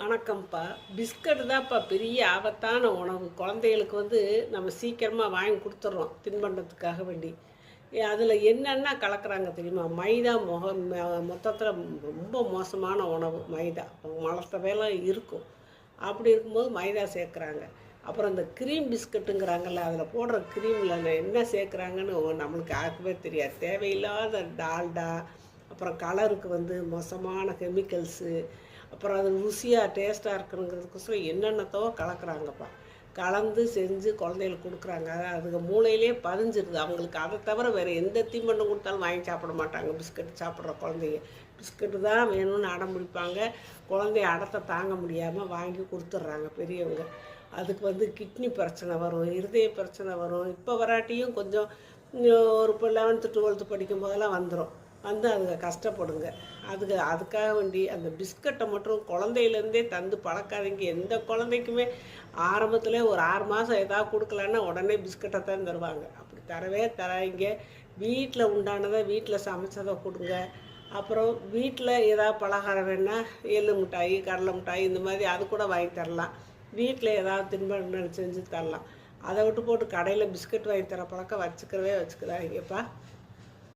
வணக்கம்ப்பா. பிஸ்கட் தான்ப்பா பெரிய ஆபத்தான உணவு. குழந்தைகளுக்கு நம்ம சீக்கிரமாக வாங்கி கொடுத்துட்றோம் தின்பண்டத்துக்காக வேண்டி. அதில் என்னென்ன கலக்கிறாங்க தெரியுமா? மைதா மொத்தத்தில் ரொம்ப மோசமான உணவு மைதா. மலத்தவையெல்லாம் இருக்கும். அப்படி இருக்கும்போது மைதா சேர்க்குறாங்க. அப்புறம் இந்த க்ரீம் பிஸ்கட்டுங்கிறாங்கல்ல, அதில் போடுற க்ரீமில் என்ன சேர்க்குறாங்கன்னு நம்மளுக்கு யாருக்குமே தெரியாது. தேவையில்லாத டால்டா, அப்புறம் கலருக்கு மோசமான கெமிக்கல்ஸு, அப்புறம் அது ருசியாக டேஸ்ட்டாக இருக்கணுங்கிறதுக்கோசரம் என்னென்னத்தோ கலக்கிறாங்கப்பா. கலந்து செஞ்சு குழந்தைகளுக்கு கொடுக்குறாங்க. அதுங்க மூளையிலே பதிஞ்சிருது. அவங்களுக்கு அதை தவிர வேறு எந்த தீம்பண்டம் கொடுத்தாலும் வாங்கி சாப்பிட மாட்டாங்க. பிஸ்கட் சாப்பிட்ற குழந்தைங்க பிஸ்கட்டு தான் வேணும்னு அடம் பிடிப்பாங்க. குழந்தைய அடத்தை தாங்க முடியாமல் வாங்கி கொடுத்துட்றாங்க பெரியவங்க. அதுக்கு கிட்னி பிரச்சனை வரும், இருதய பிரச்சனை வரும். இப்போ வராட்டியும் கொஞ்சம் ஒரு இப்போ 11th 12th படிக்கும் போதெல்லாம் வந்துடும். அதுங்க கஷ்டப்படுங்க. அதுக்காக வேண்டி அந்த பிஸ்கட்டை மட்டும் குழந்தையிலேருந்தே தந்து பழக்காதீங்க. எந்த குழந்தைக்குமே ஆரம்பத்தில் ஒரு 6 மாதம் எதாவது கொடுக்கலன்னா உடனே பிஸ்கட்டை தான் தருவாங்க. அப்படி தரவே தராங்க. வீட்டில் உண்டானதை வீட்டில் சமைச்சதை கொடுங்க. அப்புறம் வீட்டில் ஏதாவது பலகாரம் வேணால் எள்ளு மிட்டாய், கடலை மிட்டாய் இந்த மாதிரி அது கூட வாங்கி தரலாம். வீட்டில் ஏதாவது தின்பண்டம் செஞ்சு தரலாம். அதை விட்டு போட்டு கடையில் பிஸ்கட் வாங்கி தர பழக்கம் வச்சுக்கிறதாங்கப்பா.